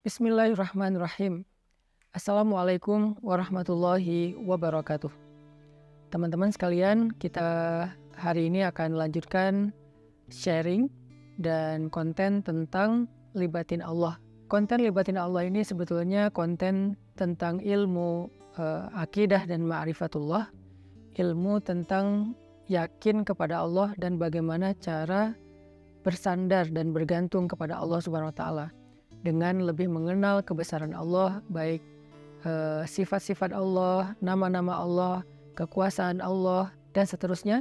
Bismillahirrahmanirrahim. Assalamualaikum warahmatullahi wabarakatuh. Teman-teman sekalian, kita hari ini akan lanjutkan sharing dan konten tentang libatin Allah. Konten libatin Allah ini sebetulnya konten tentang ilmu akidah dan ma'rifatullah, ilmu tentang yakin kepada Allah dan bagaimana cara bersandar dan bergantung kepada Allah Subhanahu wa taala dengan lebih mengenal kebesaran Allah, baik sifat-sifat Allah, nama-nama Allah, kekuasaan Allah, dan seterusnya.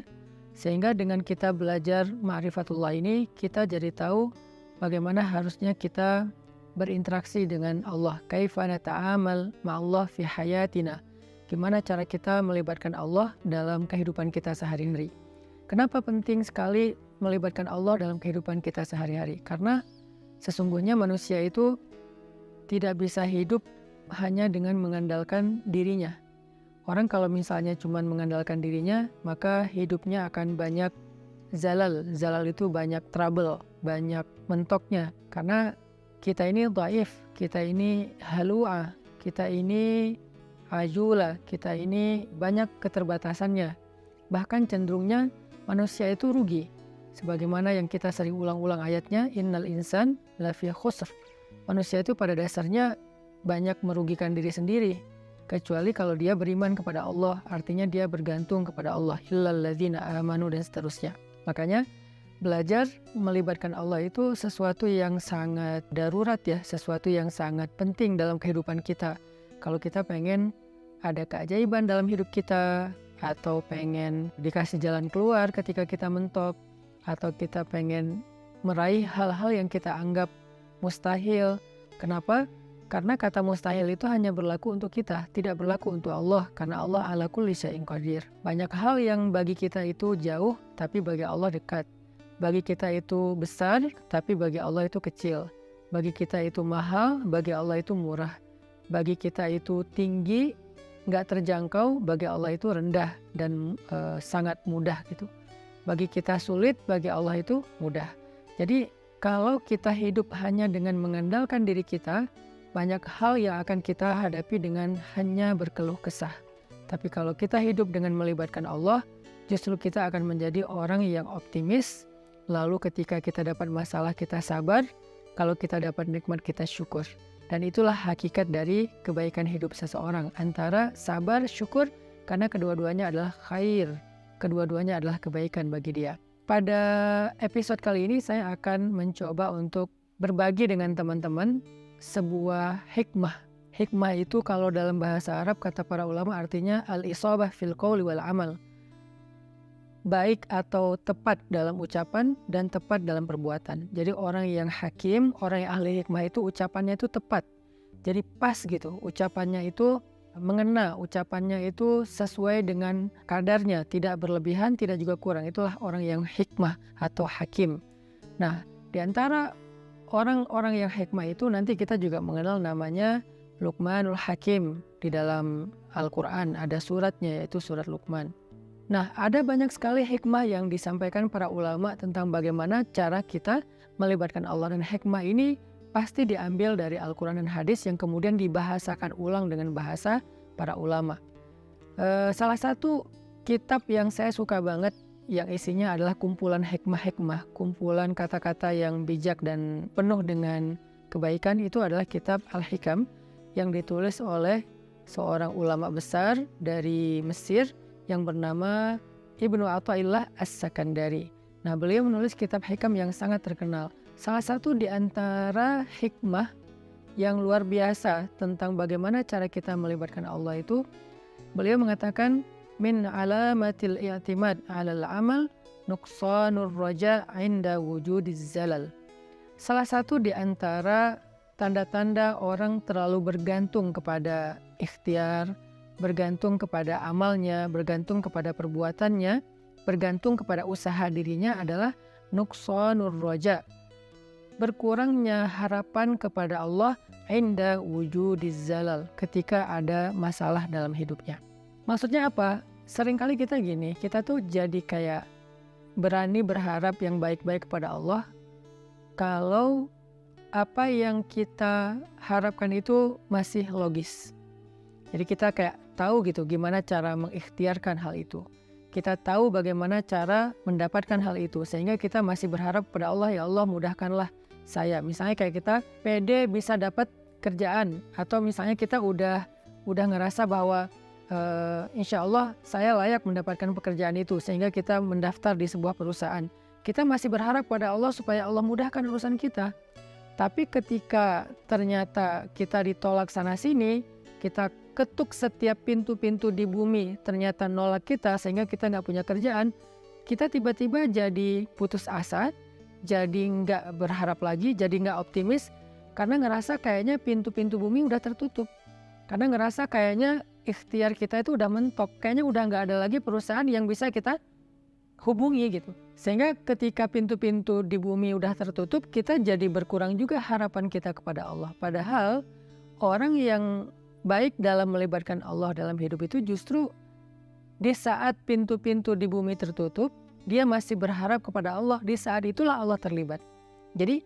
Sehingga dengan kita belajar ma'rifatullah ini, kita jadi tahu bagaimana harusnya kita berinteraksi dengan Allah. Kaifa nata'amal ma'allah fi hayatina. Gimana cara kita melibatkan Allah dalam kehidupan kita sehari-hari. Kenapa penting sekali melibatkan Allah dalam kehidupan kita sehari-hari? Karena sesungguhnya manusia itu tidak bisa hidup hanya dengan mengandalkan dirinya. Orang kalau misalnya cuma mengandalkan dirinya, maka hidupnya akan banyak zalal. Zalal itu banyak trouble, banyak mentoknya. Karena kita ini dhaif, kita ini halua, kita ini ajula, kita ini banyak keterbatasannya. Bahkan cenderungnya manusia itu rugi. Sebagaimana yang kita sering ulang-ulang ayatnya, innal insan lafi khusr. Manusia itu pada dasarnya banyak merugikan diri sendiri, kecuali kalau dia beriman kepada Allah, artinya dia bergantung kepada Allah, illal ladzina amanu, dan seterusnya. Makanya belajar melibatkan Allah itu sesuatu yang sangat darurat ya, sesuatu yang sangat penting dalam kehidupan kita. Kalau kita pengen ada keajaiban dalam hidup kita, atau pengen dikasih jalan keluar ketika kita mentok, atau kita pengen meraih hal-hal yang kita anggap mustahil. Kenapa? Karena kata mustahil itu hanya berlaku untuk kita, tidak berlaku untuk Allah, karena Allah ala kulli syai'in qadir. Banyak hal yang bagi kita itu jauh, tapi bagi Allah dekat. Bagi kita itu besar, tapi bagi Allah itu kecil. Bagi kita itu mahal, bagi Allah itu murah. Bagi kita itu tinggi, nggak terjangkau, bagi Allah itu rendah dan sangat mudah gitu. Bagi kita sulit, bagi Allah itu mudah. Jadi kalau kita hidup hanya dengan mengandalkan diri kita, banyak hal yang akan kita hadapi dengan hanya berkeluh kesah. Tapi kalau kita hidup dengan melibatkan Allah, justru kita akan menjadi orang yang optimis. Lalu ketika kita dapat masalah, kita sabar. Kalau kita dapat nikmat, kita syukur. Dan itulah hakikat dari kebaikan hidup seseorang, antara sabar, syukur, karena kedua-duanya adalah khair. Kedua-duanya adalah kebaikan bagi dia. Pada episode kali ini saya akan mencoba untuk berbagi dengan teman-teman sebuah hikmah. Hikmah itu kalau dalam bahasa Arab kata para ulama artinya al-isabah fil qawli wal amal. Baik atau tepat dalam ucapan dan tepat dalam perbuatan. Jadi orang yang hakim, orang yang ahli hikmah itu ucapannya itu tepat. Jadi pas gitu, ucapannya itu mengena, ucapannya itu sesuai dengan kadarnya, tidak berlebihan, tidak juga kurang. Itulah orang yang hikmah atau hakim. Nah, di antara orang-orang yang hikmah itu nanti kita juga mengenal namanya Luqmanul Hakim. Di dalam Al-Quran ada suratnya, yaitu surat Luqman. Nah, ada banyak sekali hikmah yang disampaikan para ulama tentang bagaimana cara kita melibatkan Allah, dan hikmah ini pasti diambil dari Al-Quran dan hadis yang kemudian dibahasakan ulang dengan bahasa para ulama. Salah satu kitab yang saya suka banget yang isinya adalah kumpulan hikmah-hikmah, kumpulan kata-kata yang bijak dan penuh dengan kebaikan, itu adalah kitab Al-Hikam yang ditulis oleh seorang ulama besar dari Mesir yang bernama Ibnu Athaillah As-Sakandari. Nah, beliau menulis kitab hikam yang sangat terkenal. Salah satu di antara hikmah yang luar biasa tentang bagaimana cara kita melibatkan Allah itu, beliau mengatakan, min alamatil i'timad 'alal amal nuqsanur raja' 'inda wujudiz zalal. Salah satu di antara tanda-tanda orang terlalu bergantung kepada ikhtiar, bergantung kepada amalnya, bergantung kepada perbuatannya, bergantung kepada usaha dirinya adalah nuqsanur raja', berkurangnya harapan kepada Allah inda wujudiz zalal, ketika ada masalah dalam hidupnya. Maksudnya apa? Seringkali kita gini, kita tuh jadi kayak berani berharap yang baik-baik kepada Allah kalau apa yang kita harapkan itu masih logis. Jadi kita kayak tahu gitu gimana cara mengikhtiarkan hal itu. Kita tahu bagaimana cara mendapatkan hal itu, sehingga kita masih berharap pada Allah, ya Allah mudahkanlah saya. Misalnya kayak kita pede bisa dapat kerjaan, atau misalnya kita udah ngerasa bahwa insya Allah saya layak mendapatkan pekerjaan itu, sehingga kita mendaftar di sebuah perusahaan. Kita masih berharap pada Allah supaya Allah mudahkan urusan kita. Tapi ketika ternyata kita ditolak sana sini, kita ketuk setiap pintu-pintu di bumi, ternyata nolak kita sehingga kita nggak punya kerjaan, kita tiba-tiba jadi putus asa, jadi nggak berharap lagi, jadi nggak optimis, karena ngerasa kayaknya pintu-pintu bumi udah tertutup. Karena ngerasa kayaknya ikhtiar kita itu udah mentok, kayaknya udah nggak ada lagi perusahaan yang bisa kita hubungi gitu. Sehingga ketika pintu-pintu di bumi udah tertutup, kita jadi berkurang juga harapan kita kepada Allah. Padahal orang yang baik dalam melibatkan Allah dalam hidup itu justru di saat pintu-pintu di bumi tertutup, dia masih berharap kepada Allah. Di saat itulah Allah terlibat. Jadi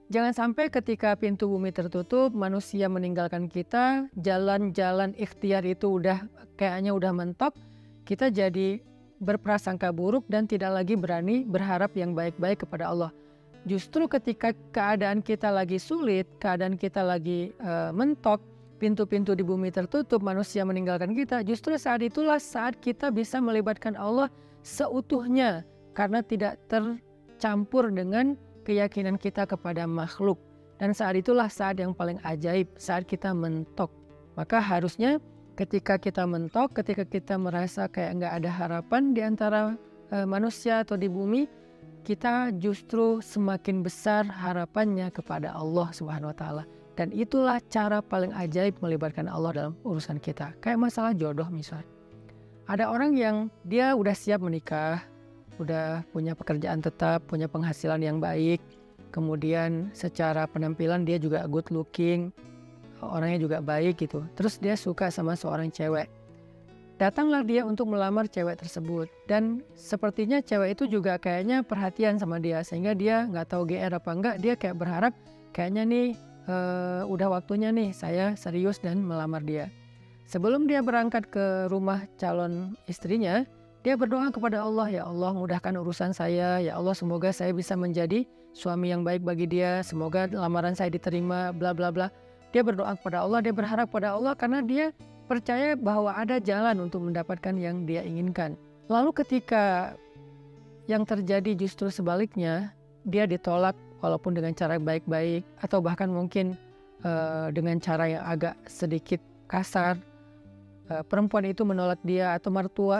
jangan sampai ketika pintu bumi tertutup, manusia meninggalkan kita, jalan-jalan ikhtiar itu kayaknya udah mentok, kita jadi berprasangka buruk dan tidak lagi berani berharap yang baik-baik kepada Allah. Justru ketika keadaan kita lagi sulit, keadaan kita lagi mentok, pintu-pintu di bumi tertutup, manusia meninggalkan kita, justru saat itulah saat kita bisa melibatkan Allah seutuhnya, karena tidak tercampur dengan keyakinan kita kepada makhluk. Dan saat itulah saat yang paling ajaib, saat kita mentok. Maka harusnya ketika kita mentok, ketika kita merasa kayak nggak ada harapan di antara manusia atau di bumi, kita justru semakin besar harapannya kepada Allah Subhanahu wa Ta'ala. Dan itulah cara paling ajaib melibatkan Allah dalam urusan kita. Kayak masalah jodoh misalnya. Ada orang yang dia udah siap menikah, udah punya pekerjaan tetap, punya penghasilan yang baik, kemudian secara penampilan dia juga good looking, orangnya juga baik gitu. Terus dia suka sama seorang cewek. Datanglah dia untuk melamar cewek tersebut. Dan sepertinya cewek itu juga kayaknya perhatian sama dia, sehingga dia nggak tahu GR apa enggak, dia kayak berharap kayaknya nih udah waktunya nih saya serius dan melamar dia. Sebelum dia berangkat ke rumah calon istrinya, dia berdoa kepada Allah, ya Allah mudahkan urusan saya, ya Allah semoga saya bisa menjadi suami yang baik bagi dia, semoga lamaran saya diterima, bla bla bla. Dia berdoa kepada Allah, dia berharap pada Allah karena dia percaya bahwa ada jalan untuk mendapatkan yang dia inginkan. Lalu ketika yang terjadi justru sebaliknya, dia ditolak walaupun dengan cara baik-baik, atau bahkan mungkin dengan cara yang agak sedikit kasar. Perempuan itu menolak dia, atau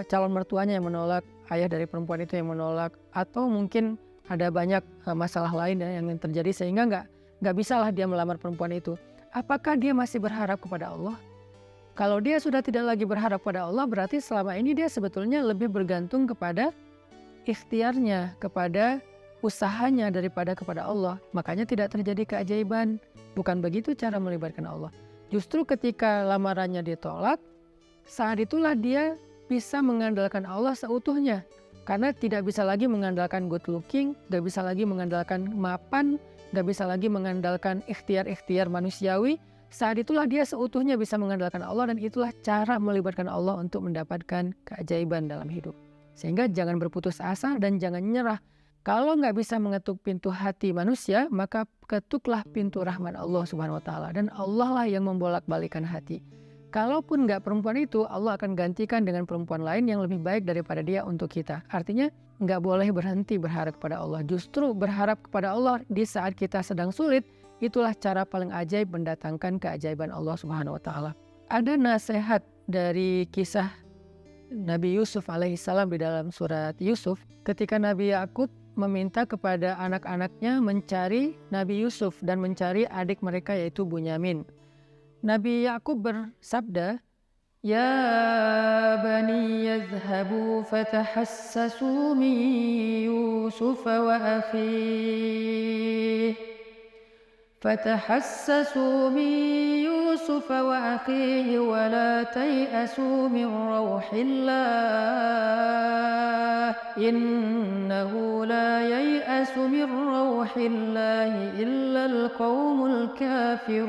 calon mertuanya yang menolak, ayah dari perempuan itu yang menolak, atau mungkin ada banyak masalah lain yang terjadi sehingga nggak bisalah dia melamar perempuan itu. Apakah dia masih berharap kepada Allah? Kalau dia sudah tidak lagi berharap kepada Allah, berarti selama ini dia sebetulnya lebih bergantung kepada ikhtiarnya, kepada usahanya daripada kepada Allah. Makanya tidak terjadi keajaiban. Bukan begitu cara melibatkan Allah. Justru ketika lamarannya ditolak, saat itulah dia bisa mengandalkan Allah seutuhnya. Karena tidak bisa lagi mengandalkan good looking, gak bisa lagi mengandalkan mapan, gak bisa lagi mengandalkan ikhtiar-ikhtiar manusiawi. Saat itulah dia seutuhnya bisa mengandalkan Allah, dan itulah cara melibatkan Allah untuk mendapatkan keajaiban dalam hidup. Sehingga jangan berputus asa dan jangan nyerah. Kalau nggak bisa mengetuk pintu hati manusia, maka ketuklah pintu rahmat Allah Subhanahu wa Ta'ala. Dan Allah lah yang membolak-balikan hati. Kalaupun nggak perempuan itu, Allah akan gantikan dengan perempuan lain yang lebih baik daripada dia untuk kita. Artinya nggak boleh berhenti berharap kepada Allah. Justru berharap kepada Allah di saat kita sedang sulit, itulah cara paling ajaib mendatangkan keajaiban Allah Subhanahu wa Ta'ala. Ada nasihat dari kisah Nabi Yusuf alaihissalam di dalam surat Yusuf, ketika Nabi Yakub meminta kepada anak-anaknya mencari Nabi Yusuf dan mencari adik mereka yaitu Bunyamin. Nabi Yakub bersabda, "Ya bani yadhhabu fatahassasu min Yusuf wa akhihi فتحسسوا من يوسف وأخيه ولا تيأسوا من روح الله إنه لا ييأس من روح الله إلا القوم الكافرون.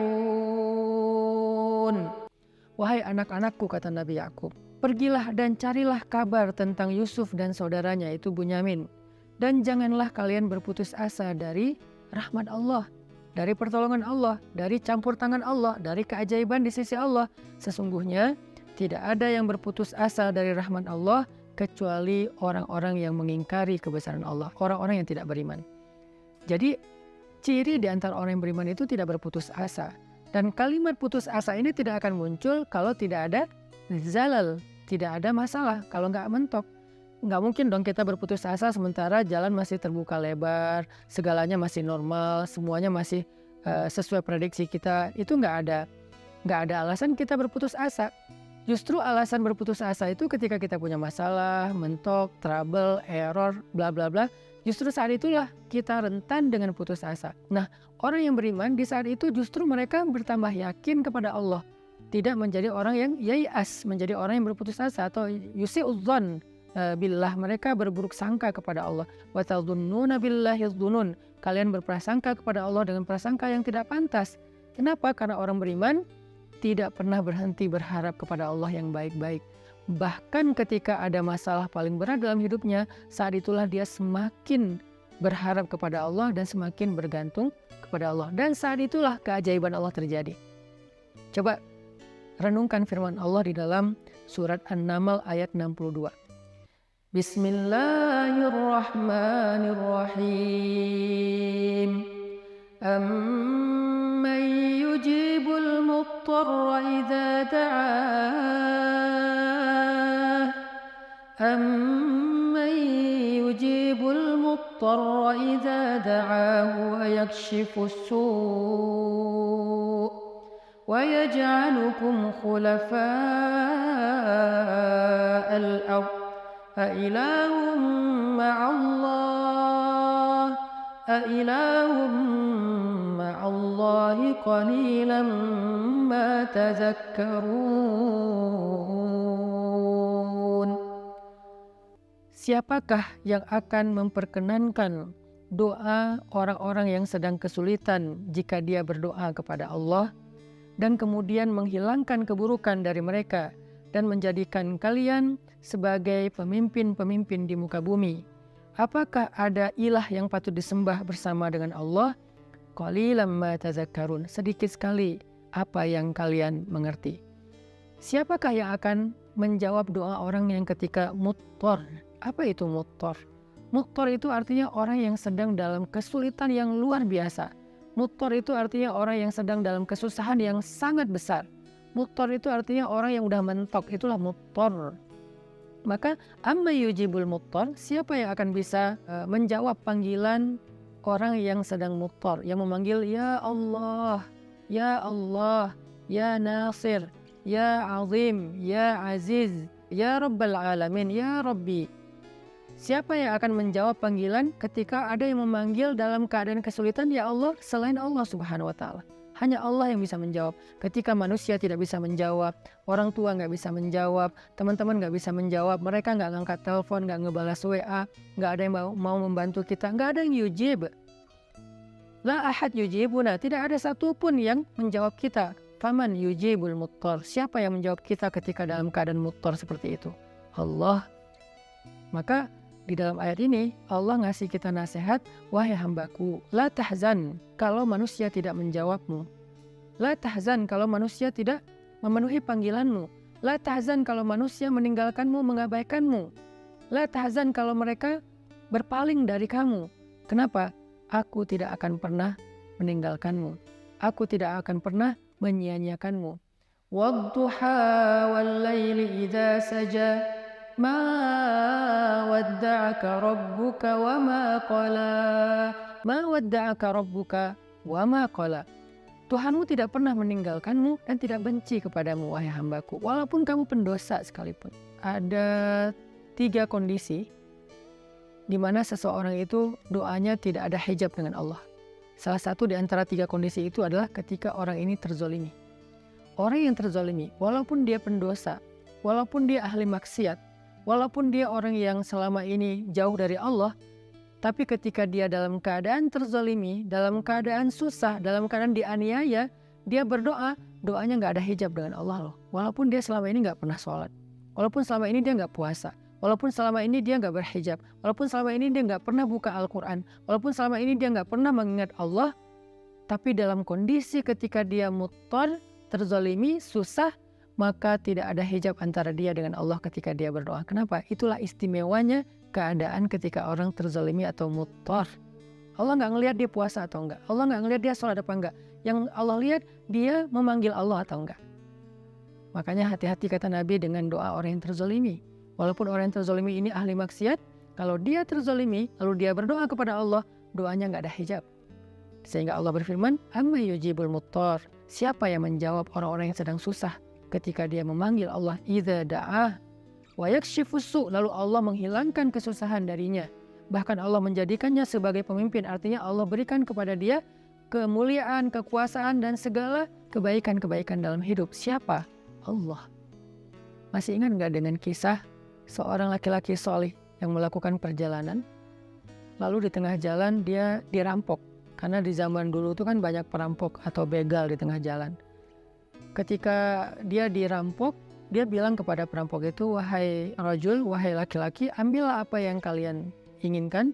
Wahai anak-anakku, kata Nabi Yakub, pergilah dan carilah kabar tentang Yusuf dan saudaranya itu Bunyamin, dan janganlah kalian berputus asa dari rahmat Allah, dari pertolongan Allah, dari campur tangan Allah, dari keajaiban di sisi Allah. Sesungguhnya tidak ada yang berputus asa dari rahmat Allah kecuali orang-orang yang mengingkari kebesaran Allah, orang-orang yang tidak beriman. Jadi ciri di antara orang yang beriman itu tidak berputus asa. Dan kalimat putus asa ini tidak akan muncul kalau tidak ada zalal, tidak ada masalah, kalau nggak mentok. Nggak mungkin dong kita berputus asa sementara jalan masih terbuka lebar, segalanya masih normal, semuanya masih sesuai prediksi kita. Itu nggak ada alasan kita berputus asa. Justru alasan berputus asa itu ketika kita punya masalah, mentok, trouble, error, bla bla bla. Justru saat itulah kita rentan dengan putus asa. Nah, orang yang beriman di saat itu justru mereka bertambah yakin kepada Allah. Tidak menjadi orang yang yai'as, menjadi orang yang berputus asa atau yusi'udzon billah, mereka berburuk sangka kepada Allah. Wa tadhunnuna billahi dzunun. Kalian berprasangka kepada Allah dengan prasangka yang tidak pantas. Kenapa? Karena orang beriman tidak pernah berhenti berharap kepada Allah yang baik-baik. Bahkan ketika ada masalah paling berat dalam hidupnya, saat itulah dia semakin berharap kepada Allah dan semakin bergantung kepada Allah. Dan saat itulah keajaiban Allah terjadi. Coba renungkan firman Allah di dalam surat An-Naml ayat 62. Bismillahirrahmanirrahim. Amman yujibul muttarra idza da'ah أَمَّنْ يُجِيبُ الْمُضْطَرَّ إِذَا دَعَاهُ وَيَكْشِفُ السُّوءَ وَيَجْعَلُكُمْ خُلَفَاءَ الْأَرْضِ أَإِلَٰهٌ مَّعَ اللَّهِ قَلِيلًا مَّا تَذَكَّرُونَ. Siapakah yang akan memperkenankan doa orang-orang yang sedang kesulitan jika dia berdoa kepada Allah dan kemudian menghilangkan keburukan dari mereka dan menjadikan kalian sebagai pemimpin-pemimpin di muka bumi? Apakah ada ilah yang patut disembah bersama dengan Allah? Qalilan ma tazakkarun. Sedikit sekali apa yang kalian mengerti. Siapakah yang akan menjawab doa orang yang ketika muttar? Apa itu muttar? Muttar itu artinya orang yang sedang dalam kesulitan yang luar biasa. Muttar itu artinya orang yang sedang dalam kesusahan yang sangat besar. Muttar itu artinya orang yang udah mentok, itulah muttar. Maka amma yujibul muttar, siapa yang akan bisa menjawab panggilan orang yang sedang muttar, yang memanggil ya Allah, ya Allah, ya Nasir, ya Azim, ya Aziz, ya Rabbal Alamin, ya Rabbi. Siapa yang akan menjawab panggilan ketika ada yang memanggil dalam keadaan kesulitan ya Allah selain Allah Subhanahu wa Ta'ala? Hanya Allah yang bisa menjawab. Ketika manusia tidak bisa menjawab, orang tua nggak bisa menjawab, teman-teman nggak bisa menjawab, mereka nggak ngangkat telepon, nggak ngebalas WA, nggak ada yang mau membantu kita, nggak ada yang yujib. La ahad yujibuna, tidak ada satupun yang menjawab kita. Faman yujibul muttar, siapa yang menjawab kita ketika dalam keadaan muttar seperti itu? Allah. Maka di dalam ayat ini Allah ngasih kita nasihat, wahai hambaku, la tahzan kalau manusia tidak menjawabmu. La tahzan kalau manusia tidak memenuhi panggilanmu. La tahzan kalau manusia meninggalkanmu, mengabaikanmu. La tahzan kalau mereka berpaling dari kamu. Kenapa? Aku tidak akan pernah meninggalkanmu. Aku tidak akan pernah menyia-nyiakanmu. Wadduha wal laili idza saja ma wadda'aka rabbuka wa ma qala. Ma wadda'aka rabbuka wa ma qala. Tuhanmu tidak pernah meninggalkanmu dan tidak benci kepadamu, wahai hambaku, walaupun kamu pendosa sekalipun. Ada 3 kondisi di mana seseorang itu doanya tidak ada hijab dengan Allah. Salah satu di antara 3 kondisi itu adalah ketika orang ini terzolimi. Orang yang terzolimi, walaupun dia pendosa, walaupun dia ahli maksiat, walaupun dia orang yang selama ini jauh dari Allah, tapi ketika dia dalam keadaan terzolimi, dalam keadaan susah, dalam keadaan dianiaya, dia berdoa, doanya nggak ada hijab dengan Allah loh. Walaupun dia selama ini nggak pernah sholat, walaupun selama ini dia nggak puasa, walaupun selama ini dia nggak berhijab, walaupun selama ini dia nggak pernah buka Al-Quran, walaupun selama ini dia nggak pernah mengingat Allah, tapi dalam kondisi ketika dia muttar, terzolimi, susah, maka tidak ada hijab antara dia dengan Allah ketika dia berdoa. Kenapa? Itulah istimewanya keadaan ketika orang terzolimi atau muttar. Allah nggak ngelihat dia puasa atau enggak. Allah nggak ngelihat dia sholat apa enggak. Yang Allah lihat dia memanggil Allah atau enggak. Makanya hati-hati kata Nabi dengan doa orang yang terzolimi. Walaupun orang yang terzolimi ini ahli maksiat, kalau dia terzolimi lalu dia berdoa kepada Allah, doanya nggak ada hijab. Sehingga Allah berfirman, amma yujibul muttar. Siapa yang menjawab orang-orang yang sedang susah ketika dia memanggil Allah, idza da'ah wa yakshifus su', lalu Allah menghilangkan kesusahan darinya. Bahkan Allah menjadikannya sebagai pemimpin, artinya Allah berikan kepada dia kemuliaan, kekuasaan, dan segala kebaikan-kebaikan dalam hidup. Siapa? Allah. Masih ingat nggak dengan kisah seorang laki-laki solih yang melakukan perjalanan, lalu di tengah jalan dia dirampok. Karena di zaman dulu itu kan banyak perampok atau begal di tengah jalan. Ketika dia dirampok, dia bilang kepada perampok itu, wahai rajul, wahai laki-laki, ambillah apa yang kalian inginkan,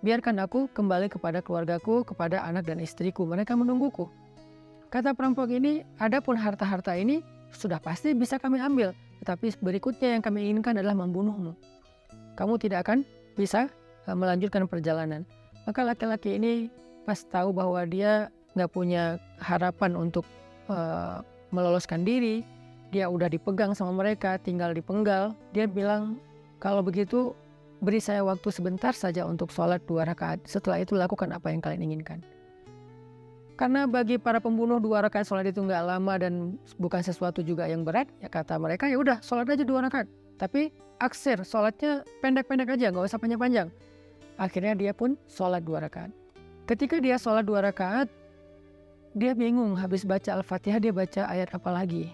biarkan aku kembali kepada keluargaku, kepada anak dan istriku, mereka menungguku. Kata perampok ini, adapun harta-harta ini sudah pasti bisa kami ambil, tetapi berikutnya yang kami inginkan adalah membunuhmu. Kamu tidak akan bisa melanjutkan perjalanan. Maka laki-laki ini pas tahu bahwa dia nggak punya harapan untuk meloloskan diri, dia udah dipegang sama mereka, tinggal dipenggal, dia bilang, kalau begitu beri saya waktu sebentar saja untuk sholat 2 rakaat, setelah itu lakukan apa yang kalian inginkan. Karena bagi para pembunuh 2 rakaat sholat itu nggak lama dan bukan sesuatu juga yang berat, ya kata mereka, ya udah sholat aja 2 rakaat, tapi aksir, sholatnya pendek-pendek aja, nggak usah panjang-panjang. Akhirnya dia pun sholat 2 rakaat. Ketika dia sholat 2 rakaat, dia bingung, habis baca Al-Fatihah dia baca ayat apa lagi.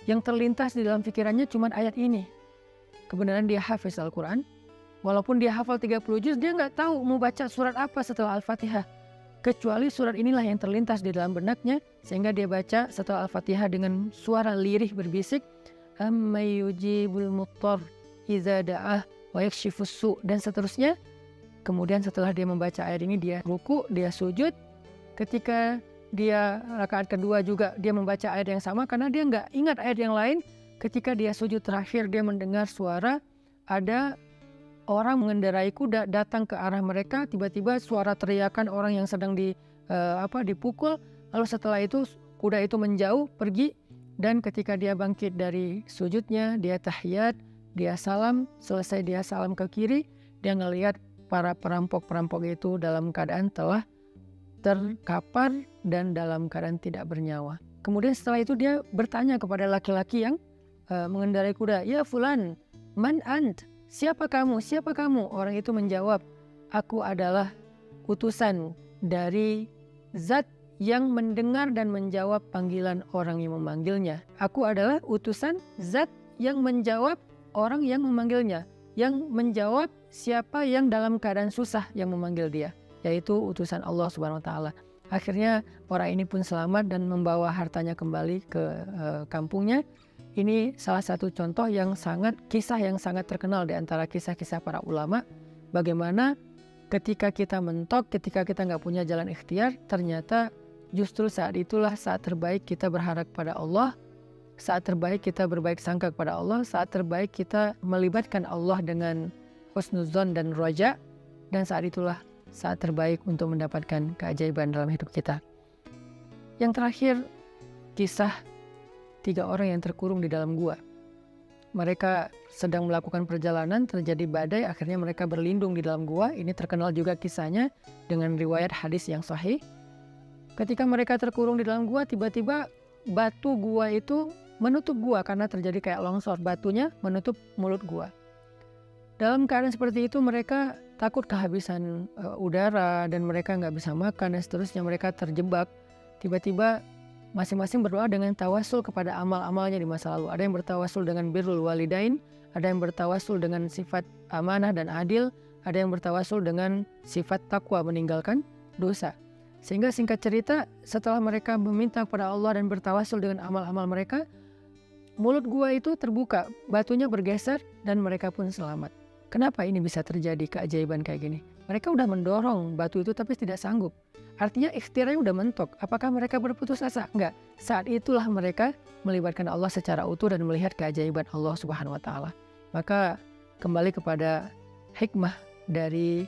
Yang terlintas di dalam pikirannya cuma ayat ini. Kebenaran dia hafiz Al-Quran, walaupun dia hafal 30 juz, dia nggak tahu mau baca surat apa setelah Al-Fatihah. Kecuali surat inilah yang terlintas di dalam benaknya, sehingga dia baca setelah Al-Fatihah dengan suara lirih berbisik, amma yujibul muttar idza da'ah wa yakshifus su', dan seterusnya. Kemudian setelah dia membaca ayat ini, dia ruku, dia sujud. Ketika dia rakaat kedua juga dia membaca ayat yang sama, karena dia nggak ingat ayat yang lain. Ketika dia sujud terakhir, dia mendengar suara ada orang mengendarai kuda datang ke arah mereka. Tiba-tiba suara teriakan orang yang sedang dipukul. Lalu setelah itu kuda itu menjauh pergi, dan ketika dia bangkit dari sujudnya, dia tahiyat, dia salam. Selesai dia salam ke kiri, dia ngelihat para perampok-perampok itu dalam keadaan telah terkapar dan dalam keadaan tidak bernyawa. Kemudian setelah itu dia bertanya kepada laki-laki yang mengendarai kuda, ya fulan, man ant? Siapa kamu? Siapa kamu? Orang itu menjawab, aku adalah utusan dari Zat yang mendengar dan menjawab panggilan orang yang memanggilnya. Aku adalah utusan Zat yang menjawab orang yang memanggilnya, yang menjawab siapa yang dalam keadaan susah yang memanggil dia, yaitu utusan Allah Subhanahu wa taala. Akhirnya orang ini pun selamat dan membawa hartanya kembali ke kampungnya. Ini salah satu contoh kisah yang sangat terkenal di antara kisah-kisah para ulama. Bagaimana ketika kita mentok, ketika kita nggak punya jalan ikhtiar, ternyata justru saat itulah saat terbaik kita berharap pada Allah, saat terbaik kita berbaik sangka kepada Allah, saat terbaik kita melibatkan Allah dengan husnuzon dan roja, dan saat itulah saat terbaik untuk mendapatkan keajaiban dalam hidup kita. Yang terakhir, kisah 3 orang yang terkurung di dalam gua. Mereka sedang melakukan perjalanan, terjadi badai, akhirnya mereka berlindung di dalam gua. Ini terkenal juga kisahnya dengan riwayat hadis yang sahih. Ketika mereka terkurung di dalam gua, tiba-tiba batu gua itu menutup gua karena terjadi kayak longsor, batunya menutup mulut gua. Dalam keadaan seperti itu mereka takut kehabisan udara dan mereka nggak bisa makan dan seterusnya, mereka terjebak. Tiba-tiba masing-masing berdoa dengan tawasul kepada amal-amalnya di masa lalu. Ada yang bertawasul dengan birrul walidain, ada yang bertawasul dengan sifat amanah dan adil, ada yang bertawasul dengan sifat takwa, meninggalkan dosa. Sehingga singkat cerita, setelah mereka meminta kepada Allah dan bertawasul dengan amal-amal mereka, mulut gua itu terbuka, batunya bergeser dan mereka pun selamat. Kenapa ini bisa terjadi keajaiban kayak gini? Mereka udah mendorong batu itu tapi tidak sanggup. Artinya ikhtiarnya udah mentok. Apakah mereka berputus asa? Enggak. Saat itulah mereka melibatkan Allah secara utuh dan melihat keajaiban Allah Subhanahu wa taala. Maka kembali kepada hikmah dari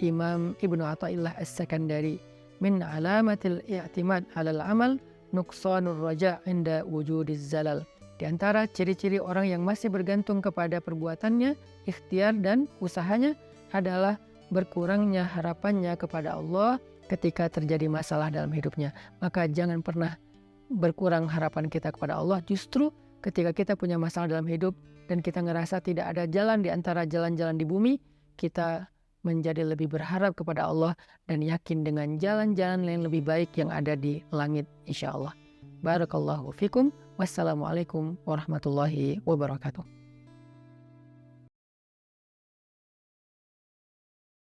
Imam Ibnu Athaillah As-Sakandari, min alamatil i'timad 'alal amal nuqsanur raja' inda wujudiz zalal. Di antara ciri-ciri orang yang masih bergantung kepada perbuatannya, ikhtiar dan usahanya adalah berkurangnya harapannya kepada Allah ketika terjadi masalah dalam hidupnya. Maka jangan pernah berkurang harapan kita kepada Allah. Justru ketika kita punya masalah dalam hidup dan kita ngerasa tidak ada jalan di antara jalan-jalan di bumi, kita menjadi lebih berharap kepada Allah dan yakin dengan jalan-jalan yang lebih baik yang ada di langit, insya Allah. Barakallahu fikum. Wassalamualaikum warahmatullahi wabarakatuh.